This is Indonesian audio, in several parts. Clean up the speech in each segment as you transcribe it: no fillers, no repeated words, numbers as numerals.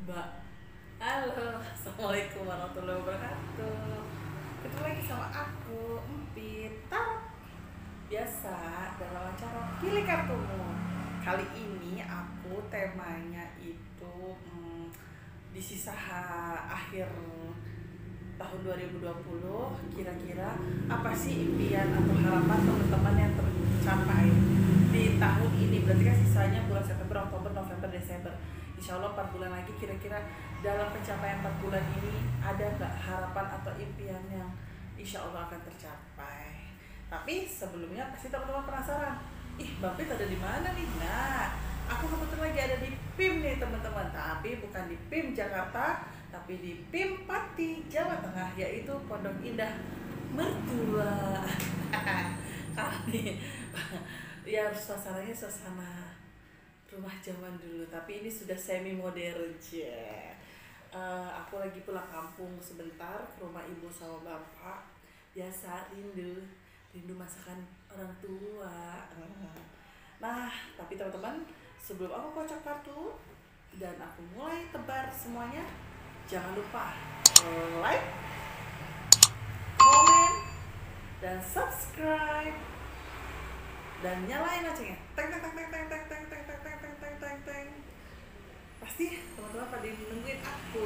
Mbak, halo, assalamualaikum warahmatullahi wabarakatuh. Ketemu lagi sama aku, Empit. Biasa dalam acara pilih kartumu. Kali ini aku temanya itu di sisa akhir tahun 2020. Kira-kira apa sih impian atau harapan teman-teman yang tercapai di tahun ini? Berarti kan sisanya bulan September, Oktober, November, Desember. Insya Allah 4 bulan lagi. Kira-kira dalam pencapaian 4 bulan ini ada nggak harapan atau impian yang insya Allah akan tercapai? Tapi sebelumnya pasti teman-teman penasaran, ih Bapit ada di mana nih? Nah, aku kebetulan lagi ada di PIM nih teman-teman. Tapi bukan di PIM Jakarta, tapi di PIM Pati, Jawa Tengah, yaitu Pondok Indah Mertua. Kali ya suasananya suasana rumah zaman dulu, tapi ini sudah semi modern aja. Aku lagi pulang kampung sebentar ke rumah ibu sama bapak. Biasa rindu masakan orang tua. Nah, tapi teman-teman, sebelum aku kocok kartu dan aku mulai tebar semuanya, jangan lupa like, komen, dan subscribe, dan nyalain loncengnya. Teng teng teng teng teng teng teng teng teng teng teng teng teng teng. Pasti teman-teman pada nungguin aku.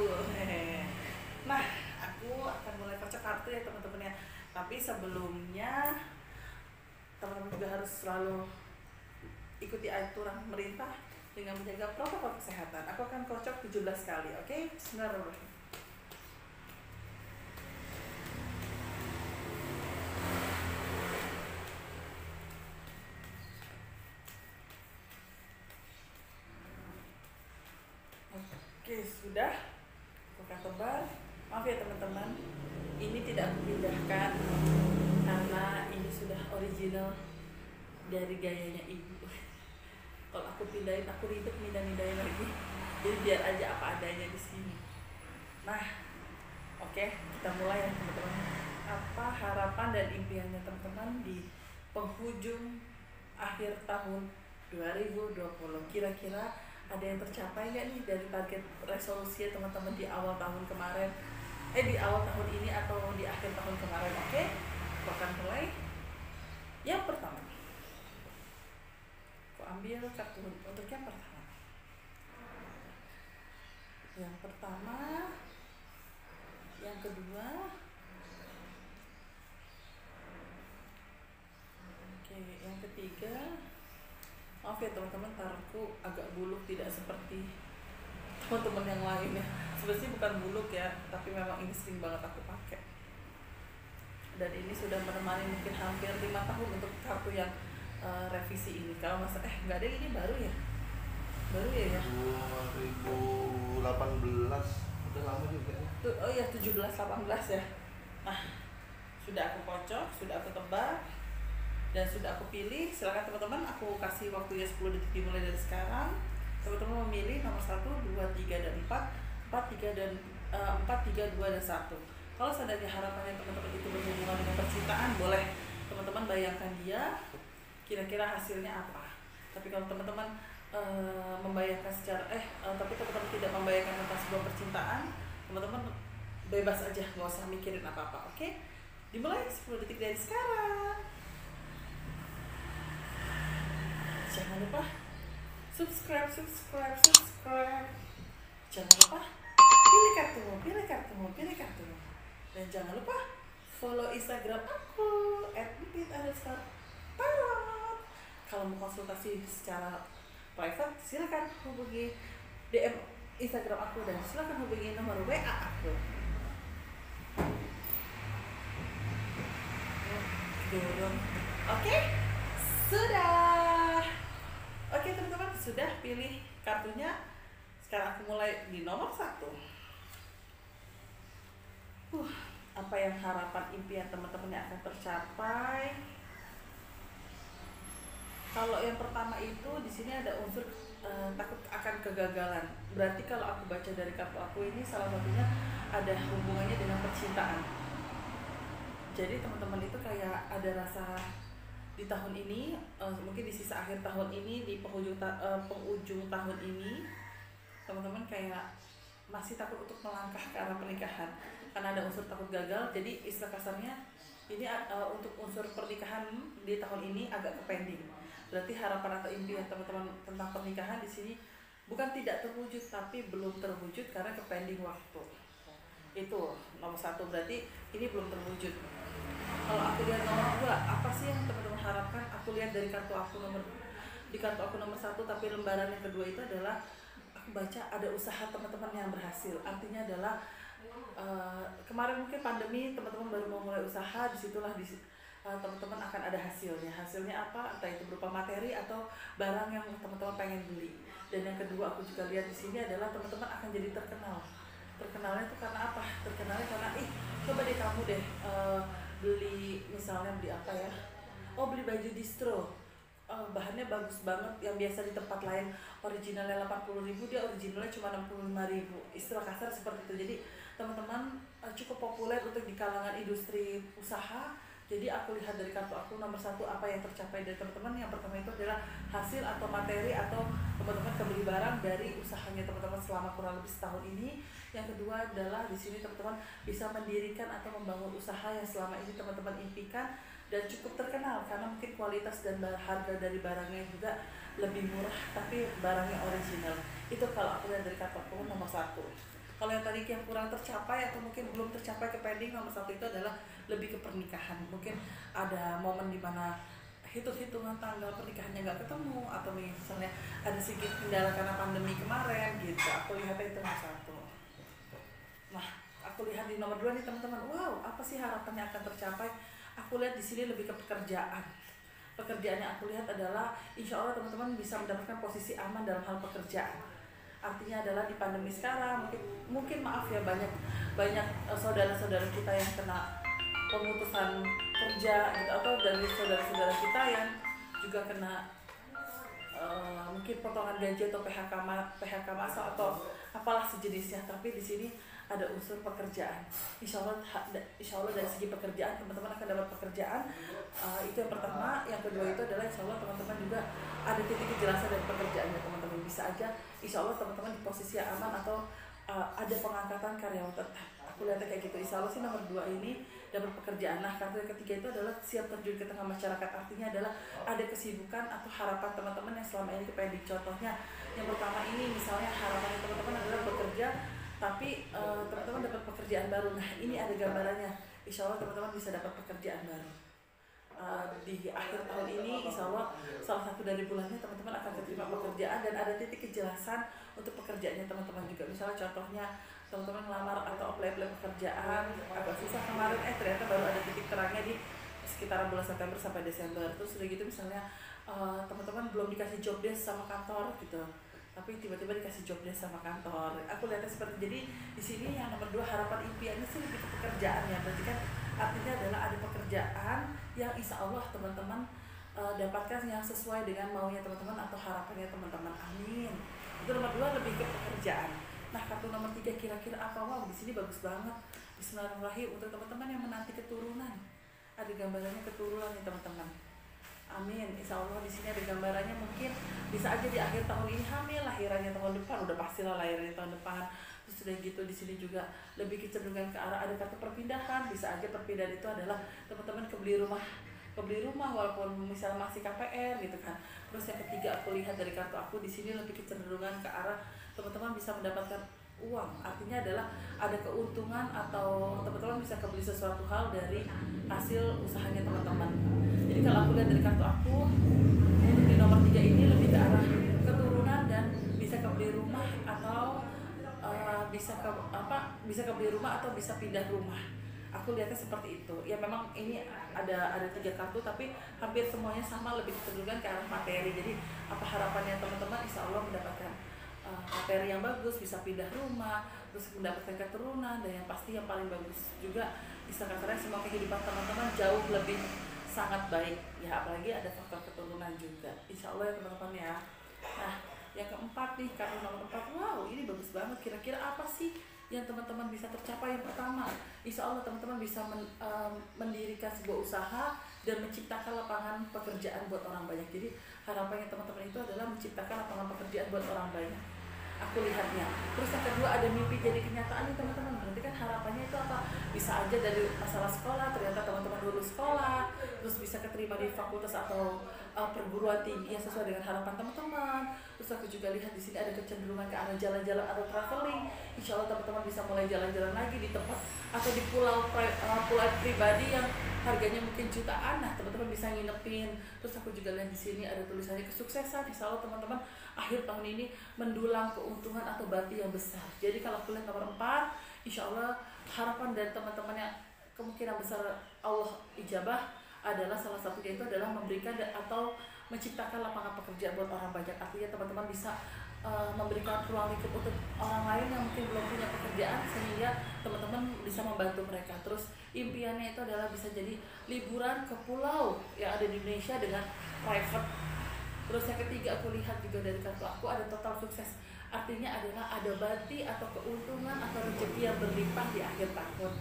Nah, aku akan mulai kocok kartu ya teman-teman ya. Tapi sebelumnya teman-teman juga harus selalu ikuti aturan pemerintah dengan menjaga protokol kesehatan. Aku akan kocok 17 kali, oke? Bismillahirrahmanirrahim. Oke, sudah. Aku akan tebar. Maaf ya teman-teman, ini tidak aku pindahkan karena ini sudah original dari gayanya ibu. Kalau aku pindahin, aku ribet mindahin lagi. Jadi biar aja apa adanya di sini. Nah, oke, kita mulai ya teman-teman. Apa harapan dan impiannya teman-teman di penghujung akhir tahun 2020? Kira-kira ada yang tercapai nggak nih dari target resolusi teman-teman di awal tahun kemarin? Di awal tahun ini atau di akhir tahun kemarin? Oke, aku akan mulai. Yang pertama, aku ambil kartu untuk yang pertama. Yang pertama, yang kedua, oke, yang ketiga. Maaf ya teman-teman, taruhku agak buluk, tidak seperti teman-teman yang lain ya. Sebenarnya bukan buluk ya, tapi memang ini sering banget aku pakai. Dan ini sudah menemani mungkin hampir 5 tahun untuk kartu yang revisi ini. Kalau masa nggak ada, ini baru ya? Baru ya? 2018 udah lama juga ya. Oh iya, 17 18 ya. Nah, sudah aku kocok, sudah aku tebak, dan sudah aku pilih. Silakan teman-teman, aku kasih waktunya 10 detik dimulai dari sekarang. Teman-teman memilih nomor 1, 2, 3, dan 4. 4, 3, dan 4, 3, 2, dan 1. Kalau seandainya harapannya teman-teman itu berhubungan dengan percintaan, boleh teman-teman bayangkan dia, kira-kira hasilnya apa. Tapi kalau teman-teman membayangkan secara tapi teman-teman tidak membayangkan tentang sebuah percintaan, teman-teman bebas aja, nggak usah mikirin apa-apa, oke? Dimulai 10 detik dari sekarang. Jangan lupa subscribe. Jangan lupa pilih kartumu. Dan jangan lupa follow Instagram aku @empit_tarot. Kalau mau konsultasi secara private, silakan hubungi DM Instagram aku dan silakan hubungi nomor WA aku. Oke, sudah. Oke teman-teman, sudah pilih kartunya. Sekarang aku mulai di nomor 1. Apa yang harapan impian teman-teman yang akan tercapai? Kalau yang pertama itu di sini ada unsur takut akan kegagalan. Berarti kalau aku baca dari kartu aku ini, salah satunya ada hubungannya dengan percintaan. Jadi teman-teman itu kayak ada rasa di tahun ini, mungkin di sisa akhir tahun ini, di penghujung tahun ini, teman-teman kayak masih takut untuk melangkah ke arah pernikahan karena ada unsur takut gagal. Jadi istilah kasarnya ini untuk unsur pernikahan di tahun ini agak ke pending. Berarti harapan atau impian teman-teman tentang pernikahan di sini bukan tidak terwujud tapi belum terwujud karena ke pending waktu. Itu nomor 1, berarti ini belum terwujud. Kalau aku lihat nomor 2, apa sih yang teman-teman harapkan? Aku lihat dari kartu aku nomor 1, tapi lembaran yang kedua itu adalah aku baca ada usaha teman-teman yang berhasil. Artinya adalah kemarin mungkin pandemi teman-teman baru mau mulai usaha, disitulah teman-teman akan ada hasilnya. Hasilnya apa? Entah itu berupa materi atau barang yang teman-teman pengen beli. Dan yang kedua aku juga lihat di sini adalah teman-teman akan jadi terkenal. Terkenalnya itu karena apa? Terkenalnya karena coba deh kamu deh beli, misalnya beli apa ya? Oh, beli baju distro. Bahannya bagus banget, yang biasa di tempat lain originalnya 80.000, dia originalnya cuma 65.000. Istilah kasar seperti itu. Jadi teman-teman cukup populer untuk di kalangan industri usaha. Jadi aku lihat dari kartu aku nomor 1 apa yang tercapai dari teman-teman. Yang pertama itu adalah hasil atau materi atau teman-teman kebeli barang dari usahanya teman-teman selama kurang lebih setahun ini. Yang kedua adalah di sini teman-teman bisa mendirikan atau membangun usaha yang selama ini teman-teman impikan dan cukup terkenal karena mungkin kualitas dan harga dari barangnya juga lebih murah tapi barangnya original. Itu kalau aku lihat dari kartu aku nomor 1. Kalau yang tadi yang kurang tercapai atau mungkin belum tercapai ke pending, nomor 1 itu adalah lebih ke pernikahan. Mungkin ada momen di mana hitung-hitungan tanggal pernikahannya nggak ketemu, atau misalnya ada sedikit kendala karena pandemi kemarin gitu. Aku lihatnya itu nomor 1. Nah, aku lihat di nomor 2 nih teman-teman. Wow, apa sih harapannya akan tercapai? Aku lihat di sini lebih ke pekerjaan. Pekerjaan yang aku lihat adalah insya Allah teman-teman bisa mendapatkan posisi aman dalam hal pekerjaan. Artinya adalah di pandemi sekarang mungkin maaf ya, banyak saudara-saudara kita yang kena pemutusan kerja gitu, atau dari saudara-saudara kita yang juga kena mungkin potongan gaji atau PHK masal atau apalah sejenisnya. Tapi di sini ada unsur pekerjaan. Insya Allah dari segi pekerjaan teman-teman akan dapat pekerjaan. Itu yang pertama. Yang kedua itu adalah insya Allah teman-teman juga ada titik kejelasan dari pekerjaannya teman-teman. Bisa aja insya Allah teman-teman di posisi yang aman atau ada pengangkatan karyawan tetap. Aku lihatnya kayak gitu. Insya Allah sih nomor 2 ini dapat pekerjaan. Nah, kartu yang ketiga itu adalah siap terjun ke tengah masyarakat. Artinya adalah ada kesibukan atau harapan teman-teman yang selama ini kependik. Contohnya yang pertama ini misalnya harapan teman-teman adalah bekerja tapi teman-teman dapat pekerjaan baru. Nah, ini ada gambarannya. Insya Allah teman-teman bisa dapat pekerjaan baru. Di akhir tahun ini insya Allah salah satu dari bulannya teman-teman akan terima pekerjaan dan ada titik kejelasan untuk pekerjaannya teman-teman juga. Misalnya contohnya teman-teman melamar atau apply pekerjaan agak susah kemarin, ternyata baru ada titik terangnya di sekitaran bulan September sampai Desember. Terus udah gitu misalnya teman-teman belum dikasih job desk sama kantor gitu, tapi tiba-tiba dikasih job desk sama kantor. Aku lihatnya seperti jadi di sini yang nomor 2 harapan impiannya sih lebih ke pekerjaan ya. Berarti kan artinya adalah ada pekerjaan yang insya Allah teman-teman dapatkan yang sesuai dengan maunya teman-teman atau harapannya teman-teman. Amin. Itu nomor 2 lebih ke pekerjaan. Nah, kartu nomor 3 kira-kira apa? Wow, di sini bagus banget. Bismillahirrahmanirrahim untuk teman-teman yang menanti keturunan. Ada gambarannya keturunan nih teman-teman. Amin. Insya Allah di sini ada gambarannya, mungkin bisa aja di akhir tahun ini hamil, lahirannya tahun depan, udah pastilah lahirnya tahun depan. Terus sudah gitu di sini juga lebih kecenderungan ke arah ada kartu perpindahan. Bisa aja perpindahan itu adalah teman-teman kebeli rumah walaupun misalnya masih KPR gitu kan. Terus yang ketiga aku lihat dari kartu aku di sini lebih kecenderungan ke arah teman-teman bisa mendapatkan uang. Artinya adalah ada keuntungan atau teman-teman bisa kebeli sesuatu hal dari hasil usahanya teman-teman. Jadi kalau aku lihat dari kartu aku untuk di nomor 3 ini lebih ke arah keturunan dan bisa kebeli rumah atau bisa kebeli rumah atau bisa pindah rumah. Aku lihatnya seperti itu. Ya memang ini ada 3 kartu tapi hampir semuanya sama, lebih kecenderungan ke arah materi. Jadi apa harapannya teman-teman? Insya Allah mendapatkan materi yang bagus, bisa pindah rumah, terus mendapatkan keturunan, dan yang pasti yang paling bagus juga istilah kasarnya semua kehidupan teman-teman jauh lebih sangat baik ya, apalagi ada faktor keturunan juga. Insya Allah ya teman-teman ya. Nah, yang keempat nih, kartu nomor 4. Wow, ini bagus banget. Kira-kira apa sih yang teman-teman bisa tercapai? Yang pertama, insya Allah teman-teman bisa mendirikan sebuah usaha dan menciptakan lapangan pekerjaan buat orang banyak. Jadi harapannya teman-teman itu adalah menciptakan lapangan pekerjaan buat orang banyak. aku lihatnya. Terus yang kedua ada mimpi jadi kenyataan nih teman-teman. Berarti kan harapannya itu apa? Bisa aja dari masalah sekolah, ternyata teman-teman lulus sekolah, terus bisa keterima di fakultas atau perguruan tinggi yang sesuai dengan harapan teman-teman. Terus aku juga lihat di sini ada kecenderungan ke arah jalan-jalan atau traveling. Insya Allah teman-teman bisa mulai jalan-jalan lagi di tempat atau di pulau pribadi yang harganya mungkin jutaan. Nah teman-teman bisa nginepin. Terus aku juga lihat di sini ada tulisannya kesuksesan. Insya Allah teman-teman akhir tahun ini mendulang keuntungan atau bati yang besar. Jadi kalau aku lihat nomor 4, insya Allah harapan dari teman-teman yang kemungkinan besar Allah ijabah adalah salah satunya itu adalah memberikan atau menciptakan lapangan pekerjaan buat orang banyak. Artinya teman-teman bisa memberikan ruang lingkup untuk orang lain yang mungkin belum punya pekerjaan sehingga teman-teman bisa membantu mereka. Terus impiannya itu adalah bisa jadi liburan ke pulau yang ada di Indonesia dengan private. Terus yang ketiga aku lihat juga dari kartu aku ada total sukses. Artinya adalah ada bati atau keuntungan atau rezeki yang berlimpah di akhir tahun.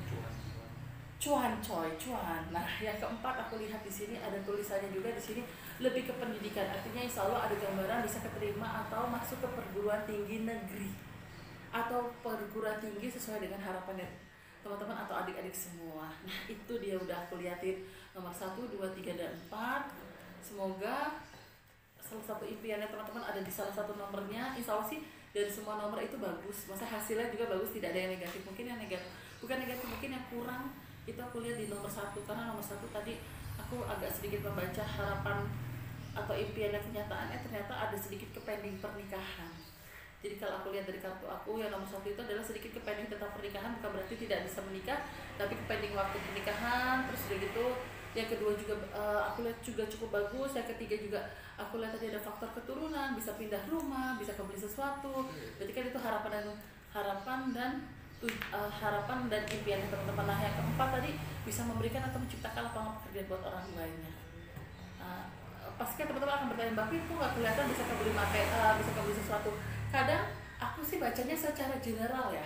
Cuan coy, cuan. Nah, yang keempat aku lihat di sini ada tulisannya juga di sini lebih ke pendidikan. Artinya insya Allah ada gambaran bisa keterima atau masuk ke perguruan tinggi negeri atau perguruan tinggi sesuai dengan harapannya teman-teman atau adik-adik semua. Nah, itu dia udah aku liatin nomor 1, 2, 3, dan 4. Semoga salah satu impiannya teman-teman ada di salah satu nomornya. Insya Allah sih dari semua nomor itu bagus. Masa hasilnya juga bagus, tidak ada yang negatif. Mungkin yang negatif, bukan negatif, mungkin yang kurang itu aku lihat di nomor 1, karena nomor 1 tadi aku agak sedikit membaca harapan atau impian dan kenyataannya ternyata ada sedikit kepending pernikahan. Jadi kalau aku lihat dari kartu aku yang nomor 1 itu adalah sedikit kepending tentang pernikahan, bukan berarti tidak bisa menikah, tapi kepending waktu pernikahan. Terus udah gitu yang kedua juga aku lihat juga cukup bagus. Yang ketiga juga aku lihat tadi ada faktor keturunan, bisa pindah rumah, bisa kembali sesuatu. Berarti kan itu harapan dan impian teman-teman. Nah yang keempat tadi bisa memberikan atau menciptakan lapangan pekerjaan buat orang lainnya. Pasti kan teman-teman akan bertanya, Mbak itu nggak kelihatan bisa kembali bisa kembali sesuatu. Kadang aku sih bacanya secara general ya.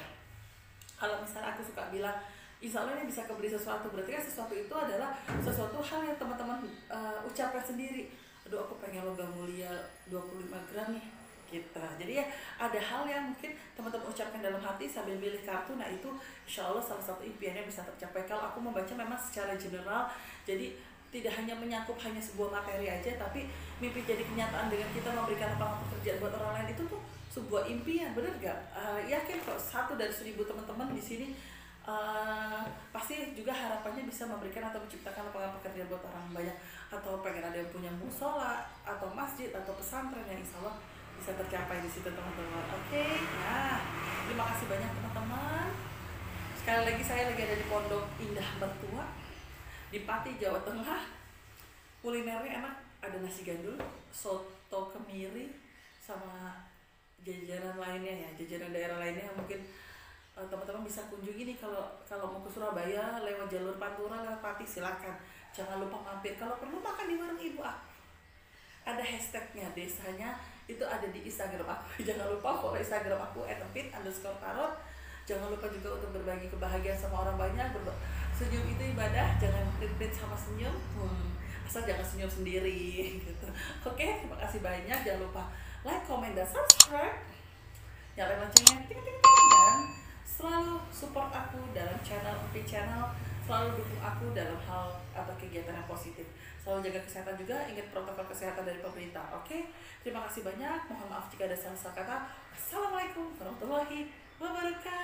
Kalau misalnya aku suka bilang insya Allah ini bisa kembali sesuatu, berarti kan sesuatu itu adalah sesuatu hal yang teman-teman ucapkan sendiri. Aduh aku pengen logam mulia 25 gram nih gitu. Jadi ya ada hal yang mungkin teman-teman ucapkan dalam hati sambil milih kartu. Nah itu insya Allah salah satu impiannya bisa tercapai. Kalau aku membaca memang secara general, jadi tidak hanya menyangkut hanya sebuah materi aja, tapi mimpi jadi kenyataan dengan kita memberikan lapangan pekerjaan buat orang lain itu tuh sebuah impian, bener gak? Yakin kok 1 dari 1000 teman-teman di sini pasti juga harapannya bisa memberikan atau menciptakan lapangan pekerjaan buat orang banyak, atau pengen ada yang punya musola atau masjid atau pesantren yang insya Allah bisa tercapai di situ teman-teman. Oke, nah terima kasih banyak teman-teman. Sekali lagi saya lagi ada di Pondok Indah Mertua di Pati, Jawa Tengah. Kulinernya enak, ada nasi gandul, soto kemiri, sama jajanan lainnya ya, jajanan daerah lainnya yang mungkin teman-teman bisa kunjungi nih kalau mau ke Surabaya lewat jalur Pantura lewat Pati, silakan. Jangan lupa mampir. Kalau perlu makan di warung ibu aku. Ada hashtagnya, desanya itu ada di Instagram aku. Jangan lupa follow Instagram aku @empit_tarot. Jangan lupa juga untuk berbagi kebahagiaan sama orang banyak. Senyum itu ibadah, jangan pelit sama senyum. Asal jangan senyum sendiri gitu. Oke, terima kasih banyak. Jangan lupa like, comment, dan subscribe. Nyalain loncengnya, ting ting ting, dan selalu support aku dalam Empit Channel. Selalu dukung aku dalam hal atau kegiatan yang positif. Selalu jaga kesehatan juga, ingat protokol kesehatan dari pemerintah. Oke, terima kasih banyak. Mohon maaf jika ada salah kata. Assalamualaikum warahmatullahi wabarakatuh.